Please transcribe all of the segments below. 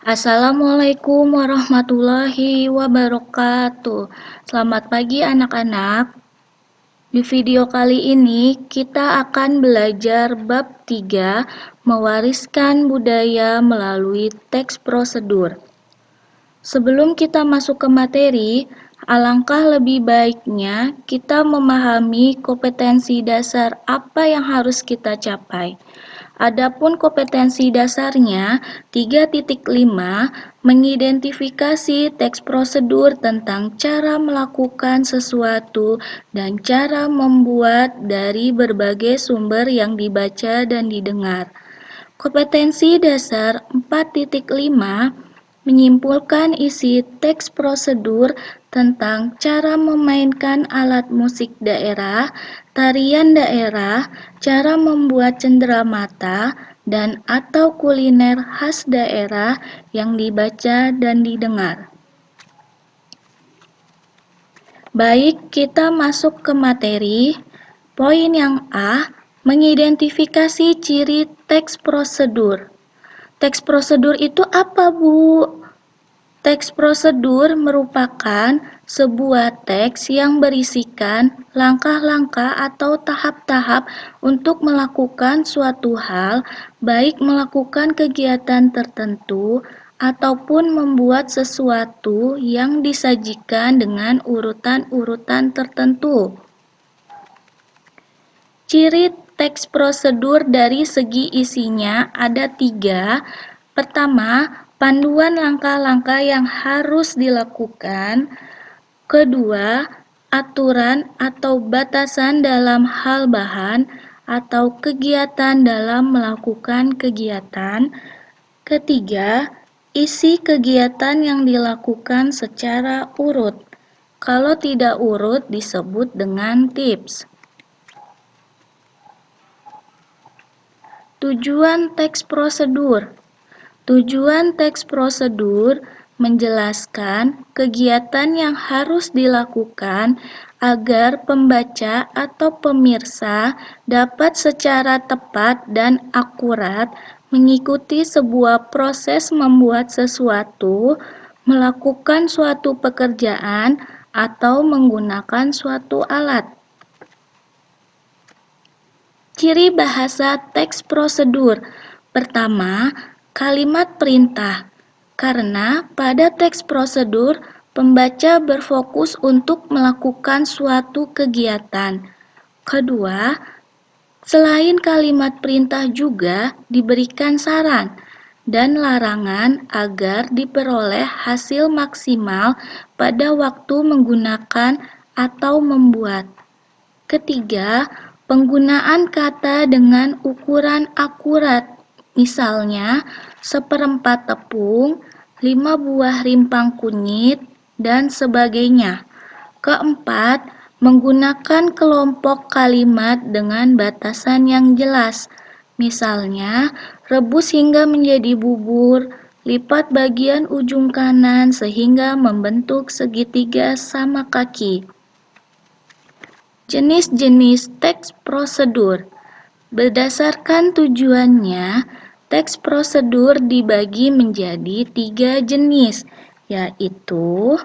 Assalamualaikum warahmatullahi wabarakatuh. Selamat pagi anak-anak. Di video kali ini kita akan belajar bab 3, mewariskan budaya melalui teks prosedur. Sebelum kita masuk ke materi, alangkah lebih baiknya kita memahami kompetensi dasar apa yang harus kita capai. Adapun kompetensi dasarnya 3.5 mengidentifikasi teks prosedur tentang cara melakukan sesuatu dan cara membuat dari berbagai sumber yang dibaca dan didengar. Kompetensi dasar 4.5 menyimpulkan isi teks prosedur tentang cara memainkan alat musik daerah, tarian daerah, cara membuat cenderamata, dan atau kuliner khas daerah yang dibaca dan didengar. Baik, kita masuk ke materi. Poin yang A, mengidentifikasi ciri teks prosedur. Teks prosedur itu apa, Bu? Teks prosedur merupakan sebuah teks yang berisikan langkah-langkah atau tahap-tahap untuk melakukan suatu hal, baik melakukan kegiatan tertentu ataupun membuat sesuatu yang disajikan dengan urutan-urutan tertentu. Ciri teks prosedur dari segi isinya ada 3. Pertama, panduan langkah-langkah yang harus dilakukan. Kedua, aturan atau batasan dalam hal bahan atau kegiatan dalam melakukan kegiatan. Ketiga, isi kegiatan yang dilakukan secara urut. Kalau tidak urut disebut dengan tips. Tujuan teks prosedur. Tujuan teks prosedur menjelaskan kegiatan yang harus dilakukan agar pembaca atau pemirsa dapat secara tepat dan akurat mengikuti sebuah proses membuat sesuatu, melakukan suatu pekerjaan, atau menggunakan suatu alat. Ciri bahasa teks prosedur. Pertama, kalimat perintah. Karena pada teks prosedur, pembaca berfokus untuk melakukan suatu kegiatan. Kedua, selain kalimat perintah juga diberikan saran dan larangan agar diperoleh hasil maksimal pada waktu menggunakan atau membuat. Ketiga, penggunaan kata dengan ukuran akurat, misalnya 1/4 tepung, 5 buah rimpang kunyit, dan sebagainya. Keempat, menggunakan kelompok kalimat dengan batasan yang jelas, misalnya rebus hingga menjadi bubur, lipat bagian ujung kanan sehingga membentuk segitiga sama kaki. Jenis-jenis teks prosedur. Berdasarkan tujuannya, teks prosedur dibagi menjadi 3 jenis, yaitu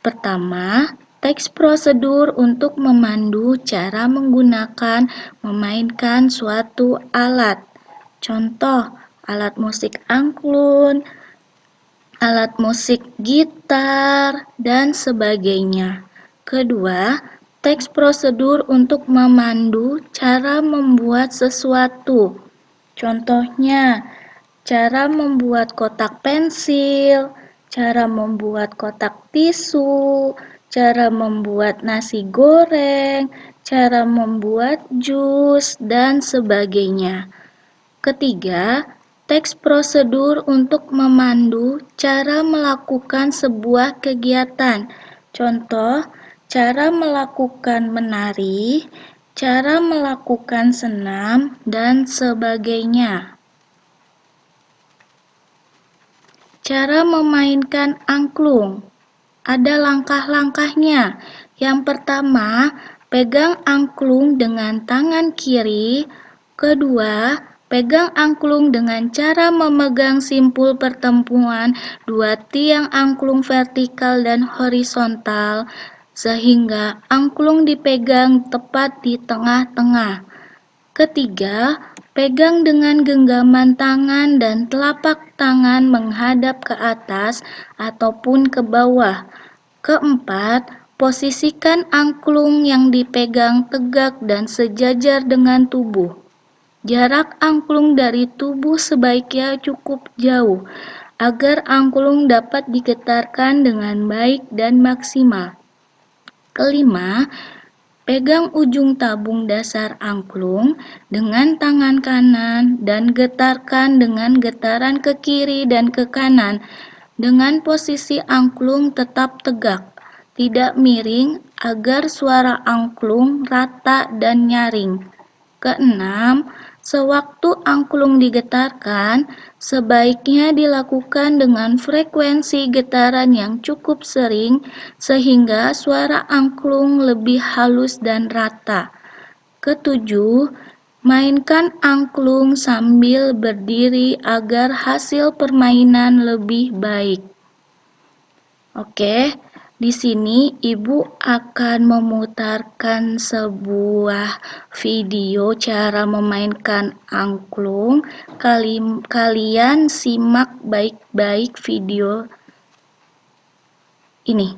pertama, teks prosedur untuk memandu cara menggunakan, memainkan suatu alat. Contoh, alat musik angklung, alat musik gitar, dan sebagainya. Kedua, teks prosedur untuk memandu cara membuat sesuatu. Contohnya, cara membuat kotak pensil, cara membuat kotak tisu, cara membuat nasi goreng, cara membuat jus, dan sebagainya. Ketiga, teks prosedur untuk memandu cara melakukan sebuah kegiatan. Contoh, cara melakukan menari, cara melakukan senam, dan sebagainya. Cara memainkan angklung. Ada langkah-langkahnya. Yang pertama, pegang angklung dengan tangan kiri. Kedua, Pegang angklung dengan cara memegang simpul pertemuan dua tiang angklung vertikal dan horizontal, sehingga angklung dipegang tepat di tengah-tengah. Ketiga, pegang dengan genggaman tangan dan telapak tangan menghadap ke atas ataupun ke bawah. Keempat, posisikan angklung yang dipegang tegak dan sejajar dengan tubuh. Jarak angklung dari tubuh sebaiknya cukup jauh agar angklung dapat digetarkan dengan baik dan maksimal. Kelima, pegang ujung tabung dasar angklung dengan tangan kanan dan getarkan dengan getaran ke kiri dan ke kanan dengan posisi angklung tetap tegak, tidak miring agar suara angklung rata dan nyaring. Keenam, sewaktu angklung digetarkan, sebaiknya dilakukan dengan frekuensi getaran yang cukup sering sehingga suara angklung lebih halus dan rata. Ketujuh, mainkan angklung sambil berdiri agar hasil permainan lebih baik. Oke, di sini Ibu akan memutarkan sebuah video cara memainkan angklung. Kalian simak baik-baik video ini.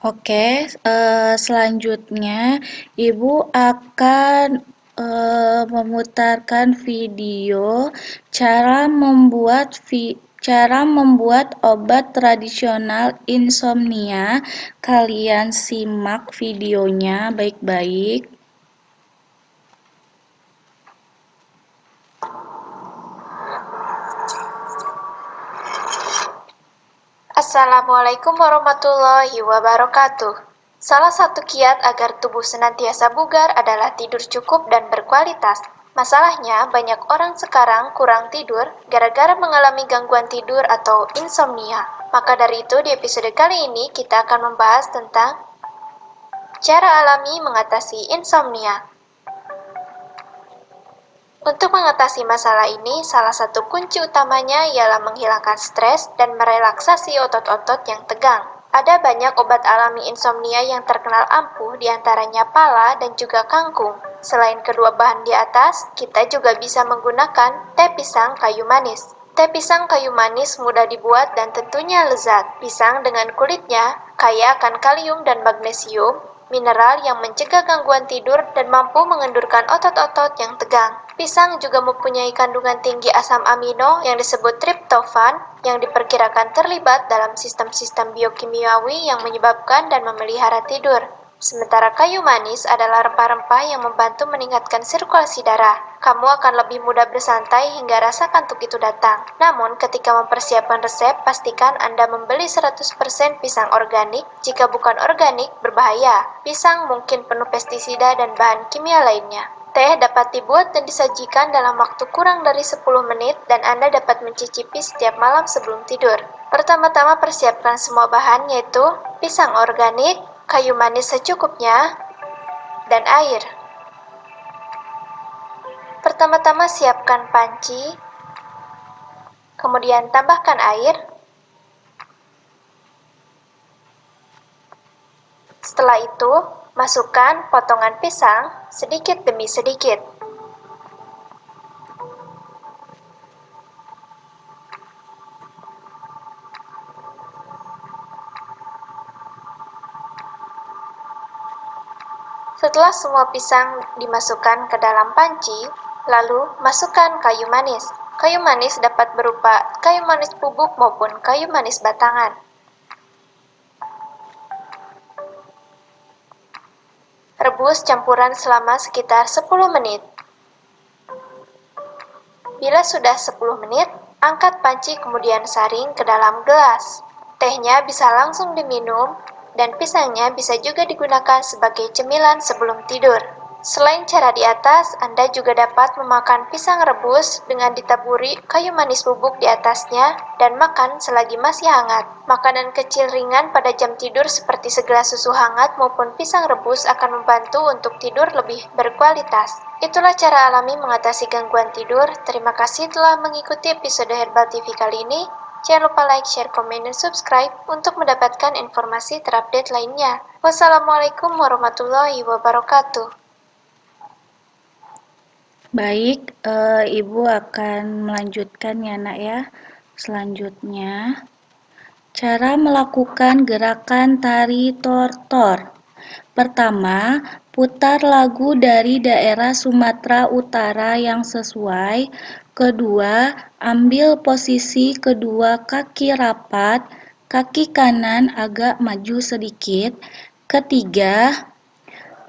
Oke, selanjutnya Ibu akan memutarkan video cara membuat obat tradisional insomnia. Kalian simak videonya baik-baik. Assalamualaikum warahmatullahi wabarakatuh. Salah satu kiat agar tubuh senantiasa bugar adalah tidur cukup dan berkualitas. Masalahnya, banyak orang sekarang kurang tidur gara-gara mengalami gangguan tidur atau insomnia. Maka dari itu, di episode kali ini kita akan membahas tentang cara alami mengatasi insomnia. Untuk mengatasi masalah ini, salah satu kunci utamanya ialah menghilangkan stres dan merelaksasi otot-otot yang tegang. Ada banyak obat alami insomnia yang terkenal ampuh, diantaranya pala dan juga kangkung. Selain kedua bahan di atas, kita juga bisa menggunakan teh pisang kayu manis. Teh pisang kayu manis mudah dibuat dan tentunya lezat. Pisang dengan kulitnya kaya akan kalium dan magnesium, mineral yang mencegah gangguan tidur dan mampu mengendurkan otot-otot yang tegang. Pisang juga mempunyai kandungan tinggi asam amino yang disebut triptofan yang diperkirakan terlibat dalam sistem-sistem biokimiawi yang menyebabkan dan memelihara tidur. Sementara kayu manis adalah rempah-rempah yang membantu meningkatkan sirkulasi darah. Kamu akan lebih mudah bersantai hingga rasa kantuk itu datang. Namun, ketika mempersiapkan resep, pastikan Anda membeli 100% pisang organik. Jika bukan organik, berbahaya. Pisang mungkin penuh pestisida dan bahan kimia lainnya. Teh dapat dibuat dan disajikan dalam waktu kurang dari 10 menit dan Anda dapat mencicipi setiap malam sebelum tidur. Pertama-tama persiapkan semua bahan yaitu pisang organik, kayu manis secukupnya, dan air. Pertama-tama siapkan panci, kemudian tambahkan air. Setelah itu, masukkan potongan pisang sedikit demi sedikit. Setelah semua pisang dimasukkan ke dalam panci, lalu masukkan kayu manis. Kayu manis dapat berupa kayu manis bubuk maupun kayu manis batangan. Rebus campuran selama sekitar 10 menit. Bila sudah 10 menit, angkat panci kemudian saring ke dalam gelas. Tehnya bisa langsung diminum, dan pisangnya bisa juga digunakan sebagai cemilan sebelum tidur. Selain cara di atas, Anda juga dapat memakan pisang rebus dengan ditaburi kayu manis bubuk di atasnya dan makan selagi masih hangat. Makanan kecil ringan pada jam tidur seperti segelas susu hangat maupun pisang rebus akan membantu untuk tidur lebih berkualitas. Itulah cara alami mengatasi gangguan tidur. Terima kasih telah mengikuti episode Herbal TV kali ini. Jangan lupa like, share, komen, dan subscribe untuk mendapatkan informasi terupdate lainnya. Wassalamualaikum warahmatullahi wabarakatuh. Baik, Ibu akan melanjutkan ya nak ya. Selanjutnya, cara melakukan gerakan tari tortor. Pertama, putar lagu dari daerah Sumatera Utara yang sesuai. Kedua, ambil posisi kedua kaki rapat, kaki kanan agak maju sedikit. Ketiga,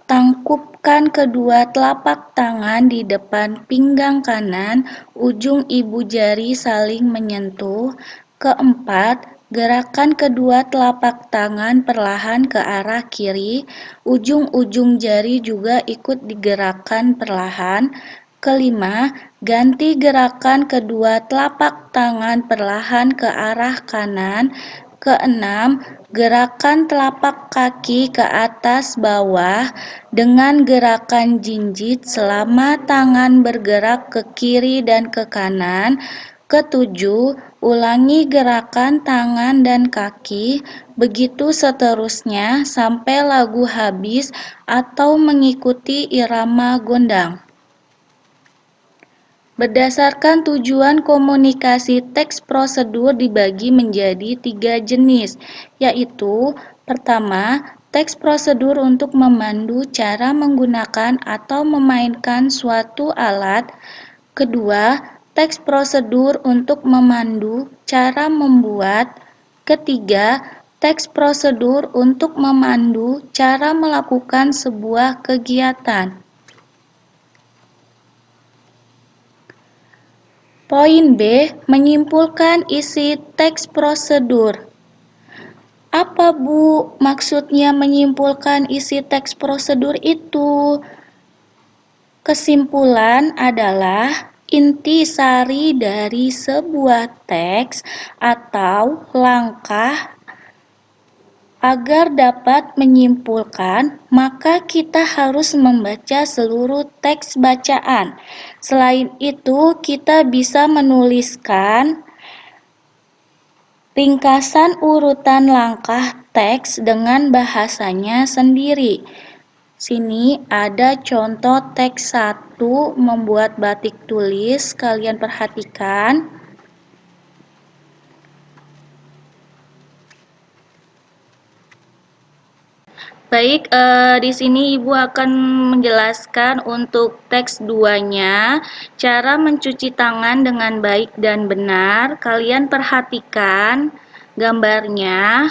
tangkupkan kedua telapak tangan di depan pinggang kanan, ujung ibu jari saling menyentuh. Keempat, gerakan kedua telapak tangan perlahan ke arah kiri, ujung-ujung jari juga ikut digerakkan perlahan. Kelima, ganti gerakan kedua telapak tangan perlahan ke arah kanan. Keenam, gerakan telapak kaki ke atas bawah dengan gerakan jinjit selama tangan bergerak ke kiri dan ke kanan. Ketujuh, ulangi gerakan tangan dan kaki, begitu seterusnya sampai lagu habis atau mengikuti irama gondang. Berdasarkan tujuan komunikasi, teks prosedur dibagi menjadi 3 jenis, yaitu pertama, teks prosedur untuk memandu cara menggunakan atau memainkan suatu alat. Kedua, teks prosedur untuk memandu cara membuat. Ketiga, teks prosedur untuk memandu cara melakukan sebuah kegiatan. Poin B. Menyimpulkan isi teks prosedur. Apa Bu maksudnya menyimpulkan isi teks prosedur itu? Kesimpulan adalah inti sari dari sebuah teks atau langkah. Agar dapat menyimpulkan, maka kita harus membaca seluruh teks bacaan. Selain itu, kita bisa menuliskan ringkasan urutan langkah teks dengan bahasanya sendiri. Sini ada contoh teks 1 membuat batik tulis, kalian perhatikan. Baik, di sini Ibu akan menjelaskan untuk teks 2-nya, cara mencuci tangan dengan baik dan benar. Kalian perhatikan gambarnya.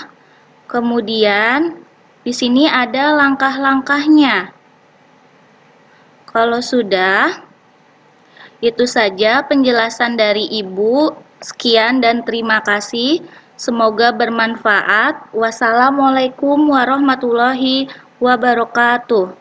Kemudian di sini ada langkah-langkahnya. Kalau sudah, itu saja penjelasan dari Ibu. Sekian dan terima kasih. Semoga bermanfaat. Wassalamualaikum warahmatullahi wabarakatuh.